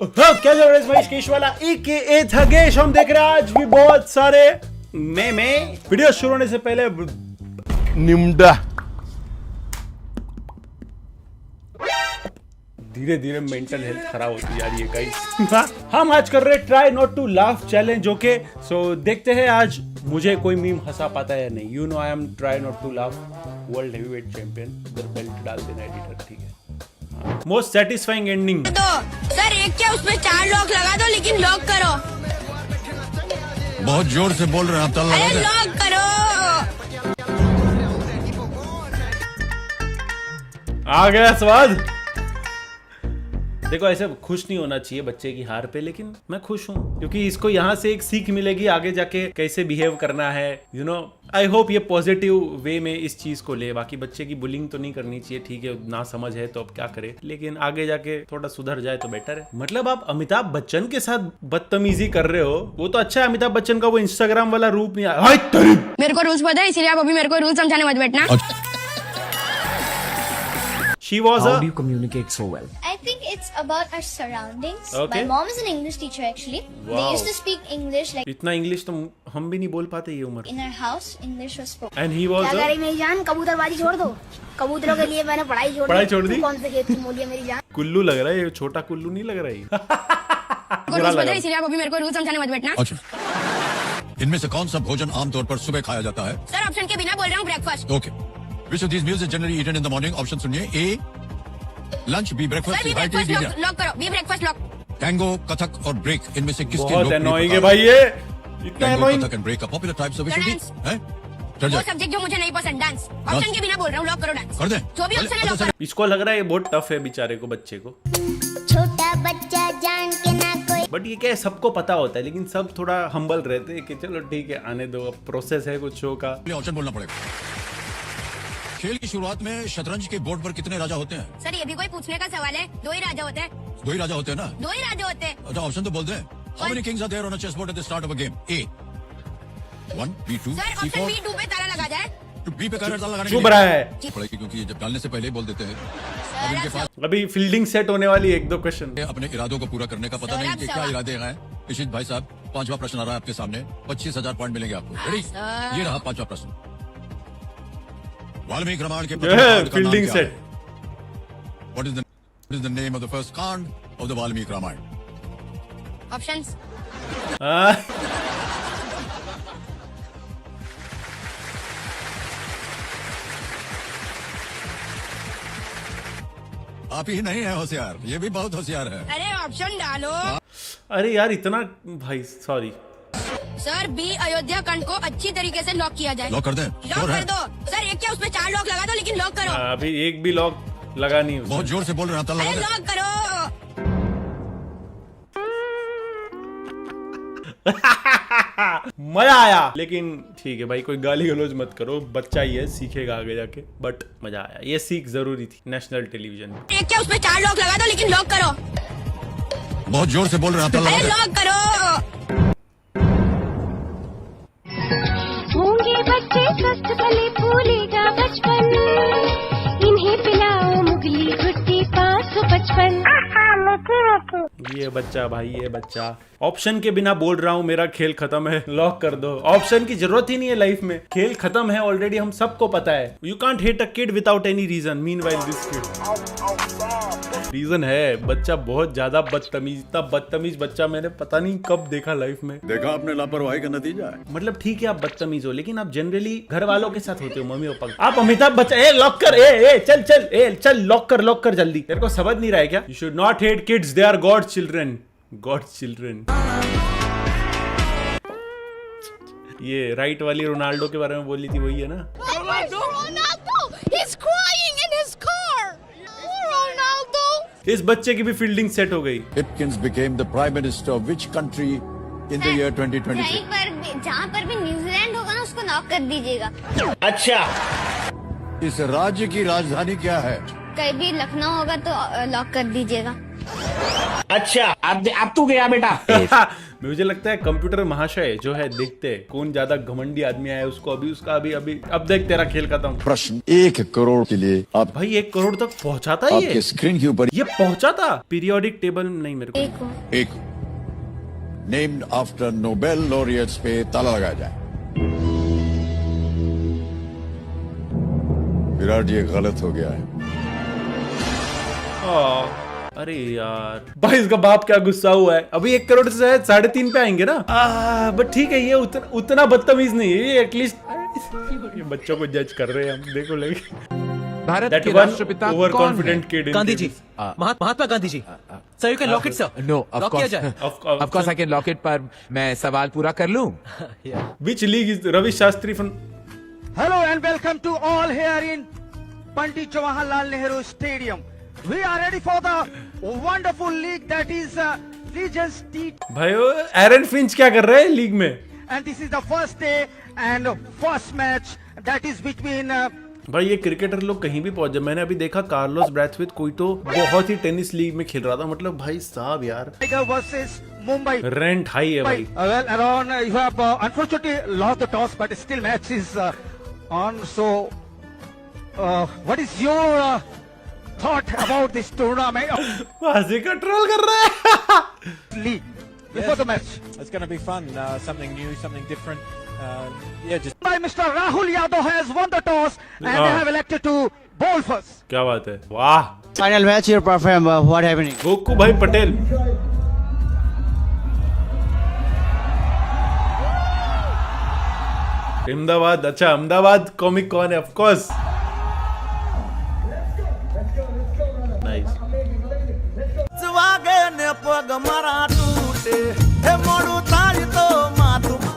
क्या जबरदस्त महेश केशवाला AKA थगेश हम देख रहे हैं आज भी बहुत सारे में वीडियो शुरू होने से पहले निम्डा धीरे धीरे मेंटल हेल्थ खराब होती जा रही है गाइस। हम आज कर रहे हैं try not to laugh challenge. Okay so देखते हैं आज मुझे कोई मीम हंसा पाता है या नहीं। You know I am try not to laugh world heavyweight champion. उधर बेल्ट डाल देना एडिटर, ठीक है। मोस्ट सेटिस्फाइंग एंडिंग तो सर एक क्या उसमें 4 लॉक लगा दो, लेकिन लॉक करो। बहुत जोर से बोल रहे हैं आप, अरे लॉक करो। आ गया स्वाद। देखो ऐसे खुश नहीं होना चाहिए बच्चे की हार पे, लेकिन मैं खुश हूँ क्योंकि इसको यहाँ से एक सीख मिलेगी आगे जाके कैसे बिहेव करना है। यू नो आई होप ये पॉजिटिव वे में इस चीज को ले। बाकी बच्चे की बुलिंग तो नहीं करनी चाहिए, ठीक है, ना समझ है तो अब क्या करे, लेकिन आगे जाके थोड़ा सुधर जाए तो बेटर है। मतलब आप अमिताभ बच्चन के साथ बदतमीजी कर रहे हो, वो तो अच्छा है। अमिताभ बच्चन का वो इंस्टाग्राम वाला रूप नहीं आया। मेरे को रूल्स पता है, इसीलिए आप अभी मेरे को रूल समझाने मत बैठना। She was How a... do you communicate so well? I think it's about our surroundings. Okay. My mom is an English teacher actually. They Wow. used to speak English like इतना English तो हम भी नहीं बोल पाते ये उम्र। in our house. English was spoken. And he was क्या a... करे मेरी जान, कबूतरबाजी छोड़ दो। कबूतरों के लिए मैंने पढ़ाई छोड़ दी। कौन से खेत की मूली है मेरी जान। कुल्लू लग रहा है ये, छोटा कुल्लू नहीं लग रहा है ये। को रूल्स पता है, इसीलिए आप अभी मेरे को रूल समझाने मत बैठना। अच्छा, इनमें से कौन सा भोजन आमतौर पर सुबह खाया जाता है? सर ऑप्शन के बिना बोल रहा हूँ, breakfast. Okay, which of these meals is generally eaten in the morning? Option सुनिए। A lunch, B sir breakfast, B high tea, breakfast dinner. Lock करो, B breakfast lock. Tango, Kathak और ब्रेक, इनमें से किसके बहुत लोकप्रिय एनोइंग है प्रकार भाई ये, इतना tango, annoying. Kathak and break का पॉपुलर टाइप्स ऑफ डांस। हैं? चल वो जा, सब्जेक्ट जो मुझे नहीं पसंद, डांस। ऑप्शन के बिना बोल रहा हूँ, लॉक करो डांस। कर दे। जो भी ऑप्शन है लॉक करो। इसको लग रहा है ये बहुत टफ है बेचारे को, बच्चे को। छोटा बच्चा जान के ना कोई। बट ये क्या है, सबको पता होता है, लेकिन सब थोड़ा हम्बल रहते हैं कि चलो ठीक है आने दो, अब प्रोसेस है कुछ शो का। ऑप्शन बोलना पड़ेगा। खेल की शुरुआत में शतरंज के बोर्ड पर कितने राजा होते हैं? सर ये भी कोई पूछने का सवाल है? 2 ही राजा होते हैं। 2 ही राजा होते हैं ना? 2 ही राजा होते हैं। अच्छा ऑप्शन तो बोल दे। How many kings are there on a chessboard at the start of a game? A 1, B 2, sir C option 4। B 2 पे ताला लगा जाए। तो B पे ताला लगाने चुप रहा है पड़ेगी, क्योंकि ये जब डालने से पहले ही बोल देते हैं। अब इनके पास अभी फील्डिंग सेट होने वाली है, 1-2 क्वेश्चन। अपने इरादों को पूरा करने का पता नहीं कि क्या इरादे हैं। इशित भाई साहब, 5वां प्रश्न आ रहा है आपके सामने। 25,000 पॉइंट मिलेंगे आपको। रेडी? ये रहा 5वां प्रश्न। वाल्मीकि रामायण के प्रथम कांड का नाम फील्डिंग क्या है? Set. What is the name of the first कांड of the Valmiki Ramayan? Options. आप ही नहीं है होशियार, ये भी बहुत होशियार है। अरे ऑप्शन डालो। अरे यार इतना भाई, सॉरी सर बी अयोध्या खंड को अच्छी तरीके से लॉक किया जाए। लॉक कर दें? लॉक श्योर है? कर दो। सर एक क्या उसमें 4 लॉक लगा दो, लेकिन लॉक करो। अभी एक भी लॉक लगा नहीं उसने। बहुत जोर से बोल रहे हैं आप, अरे लगा दें। लॉक करो। मजा आया, लेकिन ठीक है भाई, कोई गाली गलौज मत करो, बच्चा ही है, सीखेगा आगे जाके। बट मजा आया, ये सीख जरूरी थी नेशनल टेलीविजन में। एक क्या उसमें 4 लॉक लगा दो, लेकिन लॉक करो। बहुत जोर से बोल रहे हैं आप, लगा अरे दें। लॉक करो। होंगे बच्चे स्वस्थ भले, भूलेगा बचपन। इन्हें पिलाओ मुगली घुट्टी 555। ये बच्चा भाई, ये बच्चा ऑप्शन के बिना बोल रहा हूँ, मेरा खेल खत्म है, लॉक कर दो। ऑप्शन की जरूरत ही नहीं है लाइफ में, खेल खत्म है ऑलरेडी, हम सबको पता है। You can't hate a kid without any reason. Meanwhile this kid reason है। बच्चा बहुत ज्यादा बदतमीज, इतना बदतमीज बच्चा मैंने पता नहीं कब देखा लाइफ में। देखा आपने लापरवाही का नतीजा है। मतलब ठीक है आप बदतमीज हो, लेकिन आप जनरली घर वालों के साथ होते हो, मम्मी पापा। आप अमिताभ बच्चा, ए लॉक कर, ए चल चल, ए चल लॉक कर जल्दी। तेरे को समझ नहीं रहा है क्या? You should not hate kids, they are God children. God children. ये राइट वाली रोनाल्डो के बारे में बोली थी, वही है ना? इस बच्चे की भी फील्डिंग सेट हो गई। Hipkins became the prime minister of which country in the year 2023? कहीं पर भी, जहाँ पर भी न्यूजीलैंड होगा ना, उसको लॉक कर दीजिएगा। अच्छा, इस राज्य की राजधानी क्या है? कहीं भी लखनऊ होगा तो लॉक कर दीजिएगा। अच्छा अब तू गया बेटा। मुझे लगता है कंप्यूटर महाशय जो है देखते हैं कौन ज्यादा घमंडी आदमी आया उसको अभी उसका अभी अब देख तेरा खेल खत्म। प्रश्न 1 करोड़ के लिए आप भाई 1 करोड़ तक पहुंचा था आपके स्क्रीन के ऊपर ये पहुंचा था। पीरियोडिक टेबल नहीं मेरे को एक नेम्ड आफ्टर नोबेल लॉरियट्स पे ताला लगाया जाए। विराट ये गलत हो गया है। अरे यार भाई इसका बाप क्या गुस्सा हुआ है। अभी 1 करोड़ से शायद 3.5 पे आएंगे ना। बट ठीक है ये उतना बदतमीज नहीं है ये एटलीस्ट। ये बच्चों को जज कर रहे हैं हम देखो लेकिन भारत That के one राष्ट्रपिता over कौन confident kid है? in Gandhi ji, tennis. Mahatma Gandhi ji. Sir you can lock it sir. No of course of course I can lock it, पर मैं सवाल पूरा कर लूं। Which league is Ravi Shastri from? Hello and welcome to all here in Pandit Jawaharlal Nehru Stadium. We are ready for the wonderful league that is Legends T. भाई Aaron Finch क्या कर रहे हैं लीग में? And this is the first day and first match that is between भाई ये cricketer लोग कहीं भी पहुंच जाए। मैंने अभी देखा कार्लोस ब्रैथवेट कोई तो बहुत ही टेनिस लीग में खेल रहा था। मतलब भाई साहब यार Tiger versus Mumbai. Rent high है भाई। Well, Aaron, you have unfortunately lost the toss, but still match is on. So, what is your thought about this tournament? हंसी का ट्रोल कर रहा है। League before the match. It's going to be fun, something new, something different. Just By Mr. Rahul Yadav has won the toss and they have elected to bowl first. क्या बात है वाह। Final match your perform what happening. Goku भाई पटेल अहमदाबाद। अच्छा Ahmedabad comic कौन है? Of course nice.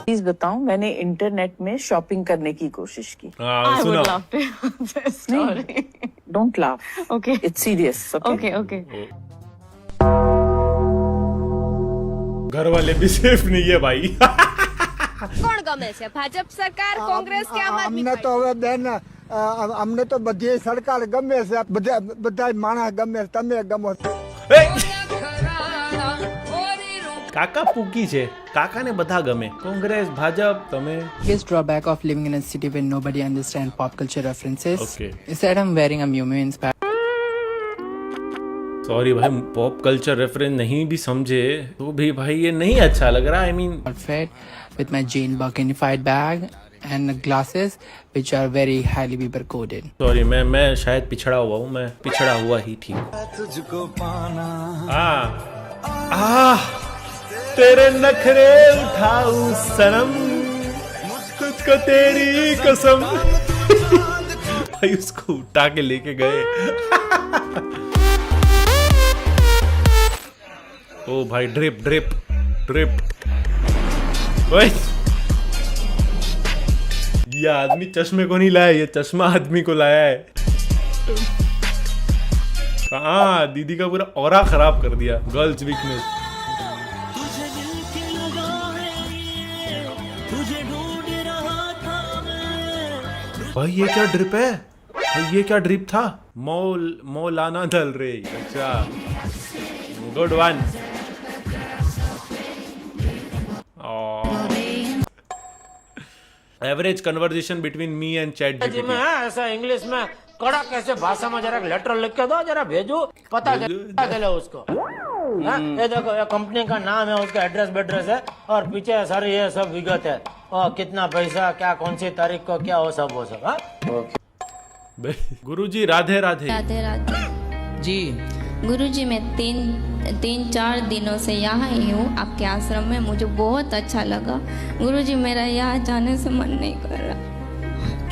Please बताऊं, मैंने इंटरनेट में शॉपिंग करने की कोशिश की। सुना don't laugh, okay, it's serious, okay okay. घर वाले भी सेफ नहीं है भाई। કોણ ગમે છે? ભાજપ સરકાર, કોંગ્રેસ કે આમ આદમી અમને તો હવે બેન અમને તો બધી સરકાર ગમે છે, બધા માણસ ગમે છે, તમે ગમો છો। કાકા પૂકી છે, કાકાને બધા ગમે, કોંગ્રેસ ભાજપ તમે। Biggest drawback of living in a city where nobody understands pop culture references Okay. is that I'm wearing a Miu Miu inspired sorry भाई पॉप कल्चर रेफरेंस नहीं भी समझे तो भी भाई ये नहीं अच्छा लग रहा। I mean outfit with my Jane Birkinified bag and glasses which are very highly Bieber coded. Sorry मैं शायद पिछड़ा हुआ हूँ। मैं पिछड़ा हुआ ही ठीक। तेरे नखरे उठाऊं सनम तुझको तेरी कसम। भाई उसको उठा के लेके गए। ओ भाई ड्रिप ड्रिप ड्रिप। ओए ये आदमी चश्मे को नहीं लाया, ये चश्मा आदमी को लाया है। हाँ दीदी का पूरा ऑरा खराब कर दिया। Girls weakness. भाई ये क्या ड्रिप है? भाई ये क्या ड्रिप था? मौलाना दल रे। अच्छा good one. Average conversation between me and chat GPT. ऐसा इंग्लिश में कड़ा कैसे भाषा में जरा लेटर लिख के दो, जरा भेजो, पता चले उसको। ये देखो ये कंपनी का नाम है, उसका एड्रेस बेड्रेस है और पीछे सारी ये सब विगत है और कितना पैसा, क्या कौन सी तारीख को क्या वो सब। गुरुजी राधे राधे। राधे राधे जी। गुरुजी मैं तीन चार दिनों से यहाँ ही हूँ आपके आश्रम में। मुझे बहुत अच्छा लगा गुरुजी। मेरा यहाँ जाने से मन नहीं कर रहा।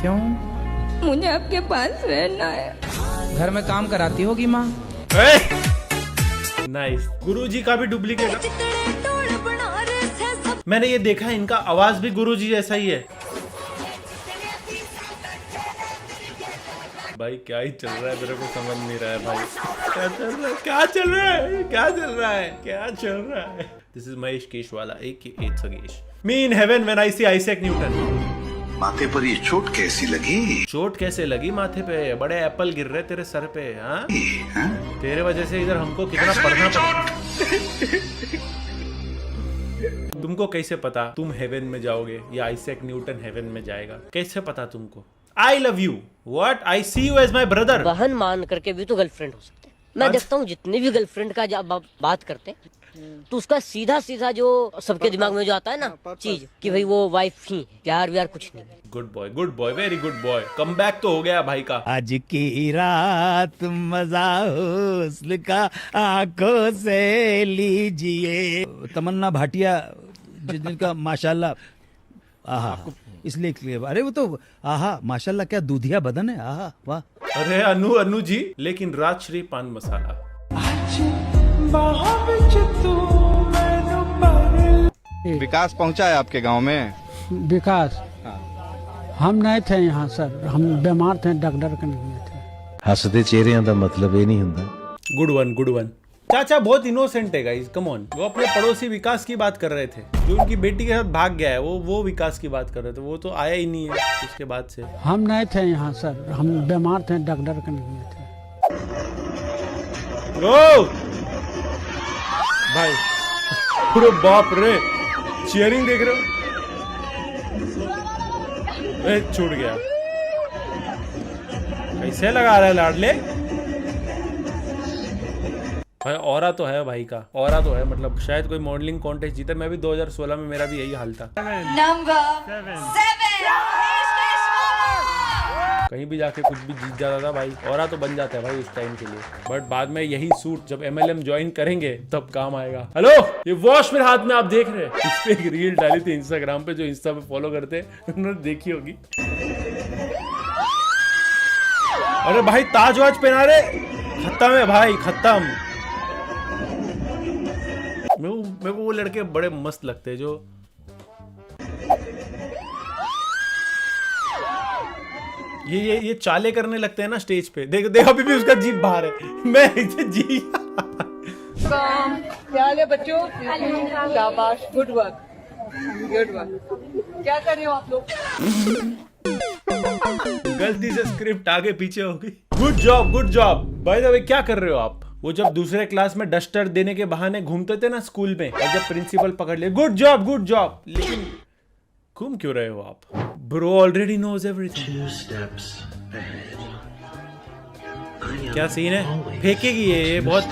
क्यों? मुझे आपके पास रहना है। घर में काम कराती होगी माँ। नाइस। गुरुजी का भी डुप्लीकेट। मैंने ये देखा इनका आवाज भी गुरुजी जैसा ही है। भाई क्या ही चल रहा है मेरे को समझ नहीं रहा है भाई। क्या चल रहा है? क्या चल रहा है? क्या चल रहा है? क्या चल रहा है? This is Mahesh Keshwala AKA सगेश। Me in heaven when I see Isaac Newton. माथे पर ये चोट कैसी लगी? चोट कैसे लगी माथे पे? बड़े एप्पल गिर रहे तेरे सर पे। हाँ तेरे वजह से इधर हमको कितना पढ़ना पड़ा। तुमको कैसे पता तुम हेवन में जाओगे या आइजैक न्यूटन हेवन में जाएगा? कैसे पता तुमको? I love you, what? I see you as my brother. बहन मान करके भी तो गर्लफ्रेंड हो सकते हैं। मैं देखता हूँ जितनी भी गर्लफ्रेंड का जब आप बात करते हैं तो उसका सीधा सीधा जो सबके दिमाग में जो आता है ना चीज कि भाई वो वाइफ ही, प्यार व्यार कुछ नहीं। Good boy, very good boy. Come back तो हो गया भाई का। आज की रात मजा हुस्न का आंखों से लीजिए। तमन्ना भाटिया जिनका माशाल्लाह, आहा, इसलिए क्लियर। अरे वो तो आहा माशाल्लाह, क्या दूधिया बदन है, आहा वाह। अरे अनु जी, लेकिन राजश्री पान मसाला। विकास पहुंचा है आपके गांव में? विकास हम नहीं थे यहाँ सर, हम बीमार थे, डॉक्टर के नहीं थे। हसदे चेहरिਆਂ ਦਾ मतलब ये नहीं ਹੁੰਦਾ। Good one. चाचा बहुत इनोसेंट है गाइस, कम ऑन। वो अपने पड़ोसी विकास की बात कर रहे थे जो उनकी बेटी के साथ भाग गया है। वो विकास की बात कर रहे थे। वो तो आया ही नहीं है उसके बाद से। हम नहीं थे यहाँ सर, हम बीमार थे, डॉक्टर के नहीं थे। ओ भाई, पूरे बाप रे, चीयरिंग देख रहे हो? छूट गया। कैसे लगा रहा है लाडले? भाई ऑरा तो है भाई का, ऑरा तो है। मतलब शायद कोई मॉडलिंग कॉन्टेस्ट जीता। मैं भी 2016 में मेरा भी यही हाल था। कहीं भी जाके कुछ भी जीत जाता था भाई। ऑरा तो बन जाता है भाई उस टाइम के लिए। बट बाद में यही सूट जब MLM ज्वाइन करेंगे तब काम आएगा। हेलो, ये वॉश मेरे हाथ में आप देख रहे हैं। इस पे एक रील डाली थी इंस्टाग्राम पे, जो इंस्टा पे फॉलो करते हैं उन्होंने देखी होगी। अरे भाई ताज वाज पहना रहे, खत्म है भाई, खत्म। मेरे को वो लड़के बड़े मस्त लगते हैं जो ये चाले करने लगते हैं ना स्टेज पे। देख अभी भी उसका जीभ बाहर है। मैं इसे जी क्या हाल है बच्चों? शाबाश, गुड वर्क। क्या कर रहे हो आप लोग? गलती से स्क्रिप्ट आगे पीछे हो गई। Good job. By the way, क्या कर रहे हो आप? वो जब दूसरे क्लास में डस्टर देने के बहाने घूमते थे ना स्कूल में, और जब प्रिंसिपल पकड़ ले, गुड जॉब, लेकिन घूम क्यों रहे हो आप? Bro already knows everything. क्या सीन है? फेंकेगी ये बहुत।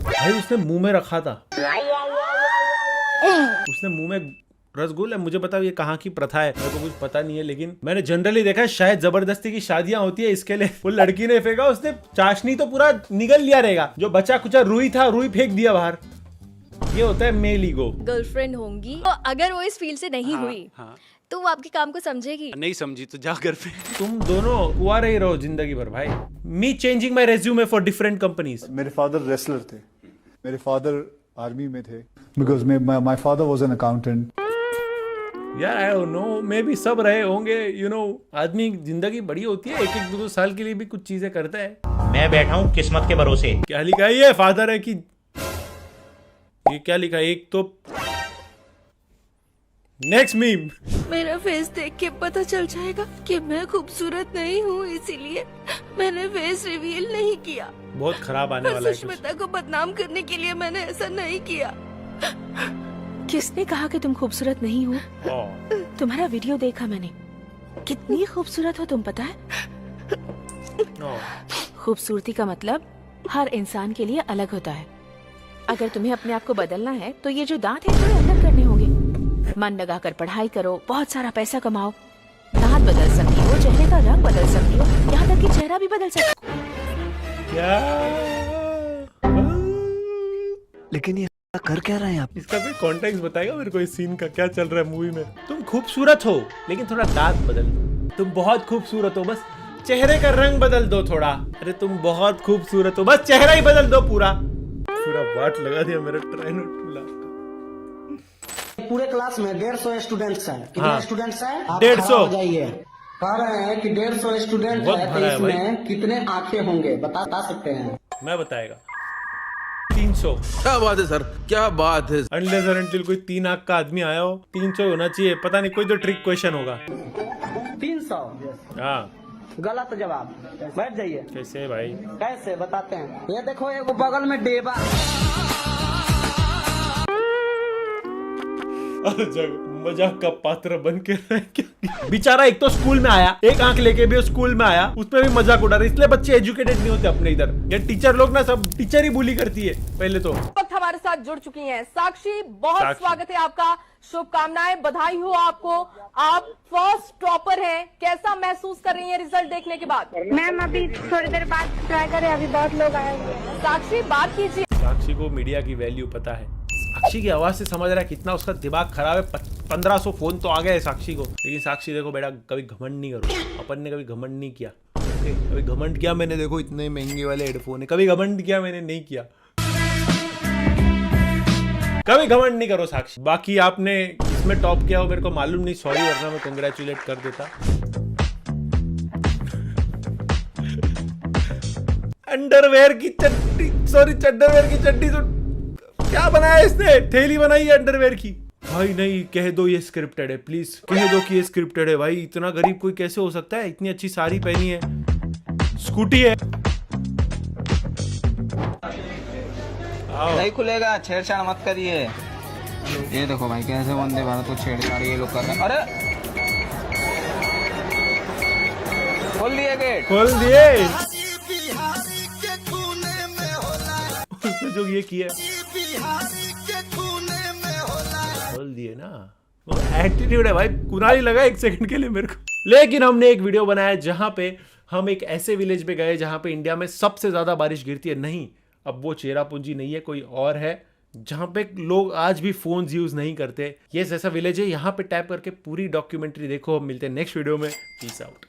भाई उसने मुंह में रखा था, उसने मुंह में रसगुल्ला। मुझे बताओ ये कहाँ की प्रथा है? मेरे को कुछ पता नहीं है, लेकिन मैंने जनरली देखा है शायद जबरदस्ती की शादियां होती है इसके लिए। वो लड़की ने फेंका, उसने चाशनी तो पूरा निगल लिया रहेगा। जो बचा कुचा रुई था, रुई फेंक दिया बाहर। ये होता है मेल ईगो। गर्लफ्रेंड होंगी तो अगर वो इस फील्ड से नहीं हुई तो वो आपके काम को समझेगी। नहीं समझी तो जा गर्लफ्रेंड। तुम दोनों कुंवारे ही रहो जिंदगी भर भाई। Me changing my resume for different companies. मेरे फादर रेसलर थे, मेरे फादर आर्मी में थे, because my father was an accountant. यार आई डोंट नो, मे भी सब रहे होंगे। यू नो, आदमी जिंदगी बड़ी होती है, 1-2 साल के लिए भी कुछ चीजें करता है। मैं बैठा हूँ किस्मत के भरोसे। क्या लिखा है? ये फादर है कि ये क्या लिखा है? एक तो नेक्स्ट मीम। मेरा फेस देख के पता चल जाएगा कि मैं खूबसूरत नहीं हूँ, इसीलिए मैंने फेस रिवील नहीं किया। बहुत खराब आने वाला है। सुष्मिता को बदनाम करने के लिए मैंने ऐसा नहीं किया। किसने कहा कि तुम खूबसूरत नहीं हो? तुम्हारा वीडियो देखा मैंने, कितनी खूबसूरत हो तुम, पता है? खूबसूरती का मतलब हर इंसान के लिए अलग होता है। अगर तुम्हें अपने आप को बदलना है तो ये जो दांत है थोड़े अंदर करने होंगे। मन लगाकर पढ़ाई करो, बहुत सारा पैसा कमाओ, दांत बदल सकती हो, चेहरे का रंग बदल सकती हो, यहाँ तक कि चेहरा भी बदल सकती हो। क्या? लेकिन ये कर क्या रहे हैं आप? इसका भी कॉन्टेक्स्ट बताएगा मेरे को, इस सीन का क्या चल रहा है मूवी में? तुम खूबसूरत हो लेकिन थोड़ा दांत बदल दो। तुम बहुत खूबसूरत हो, बस चेहरे का रंग बदल दो थोड़ा। अरे तुम बहुत खूबसूरत हो, बस चेहरा ही बदल दो। पूरा वाट लगा दिया मेरा ट्राई नॉट टू लाफ। पूरे क्लास में 150 स्टूडेंट्स हैं। कितने स्टूडेंट्स हैं? 150 जाइए। कह रहे हैं कि 150 स्टूडेंट है, तो इसमें कितने आंखें होंगे बता सकते हैं? मैं बताएगा। 3 300। क्या बात है सर, क्या बात है। अनलेस और अनटिल कोई 3 आंख का आदमी आया हो, 300 होना चाहिए। पता नहीं कोई तो ट्रिक क्वेश्चन होगा। 300। हाँ गलत जवाब। बैठ जाइए। कैसे भाई? कैसे बताते हैं, ये देखो एक बगल में डेबा। मजाक का पात्र बन के रहे क्या? बेचारा एक तो स्कूल में आया, एक आंख लेके भी स्कूल में आया, उसमें भी मजाक उड़ा रहे। इसलिए बच्चे एजुकेटेड नहीं होते अपने इधर। ये टीचर लोग ना, सब टीचर ही बुली करती है पहले तो। वक्त हमारे साथ जुड़ चुकी हैं साक्षी, बहुत स्वागत है आपका, शुभकामनाएं, बधाई हो आपको। आप फर्स्ट टॉपर हैं, कैसा महसूस कर रही हैं रिजल्ट देखने के बाद? मैम अभी थोड़ी देर बाद ट्राई करें, अभी बहुत लोग आए हुए हैं। साक्षी बात कीजिए। साक्षी को मीडिया की वैल्यू पता है। साक्षी की आवाज से समझ रहा है कितना उसका दिमाग खराब है। 1500 फोन तो आ गए साक्षी को। लेकिन साक्षी देखो बेटा, कभी घमंड नहीं करो। अपन ने कभी घमंड नहीं किया। कभी घमंड किया मैंने, देखो इतने महंगे वाले हेडफोन है, कभी घमंड किया मैंने नहीं किया। कभी घमंड नहीं करो साक्षी। बाकी आपने इसमें टॉप किया हो मेरे को मालूम नहीं, सॉरी, वरना मैं कंग्रेचुलेट कर देता। अंडरवेयर की चड्डी, सॉरी चड्डरवेयर की चड्डी, तो क्या बनाया इसने? थैली बनाई है अंडरवेयर की। भाई नहीं, कह दो ये स्क्रिप्टेड है, प्लीज कह दो कि ये स्क्रिप्टेड है। भाई इतना गरीब कोई कैसे हो सकता है? इतनी अच्छी साड़ी पहनी है, स्कूटी है। नहीं खुलेगा, छेड़छाड़ मत करिए। ये देखो भाई कैसे वंदे भारत को छेड़छाड़ ये लोग कर रहे हैं। अरे खोल दिए गेट, खोल दिए। उसने जो ये किया बोल दिए ना, वो एटीट्यूड है भाई। कुनाली लगा 1 सेकंड के लिए मेरे को। लेकिन हमने एक वीडियो बनाया जहां पे हम एक ऐसे विलेज में गए जहां पे इंडिया में सबसे ज्यादा बारिश गिरती है। नहीं, अब वो चेरापूंजी नहीं है, कोई और है, जहां पे लोग आज भी फोन्स यूज नहीं करते। ये ऐसा विलेज है, यहाँ पे टैप करके पूरी डॉक्यूमेंट्री देखो। हम मिलते हैं नेक्स्ट वीडियो में। Peace out.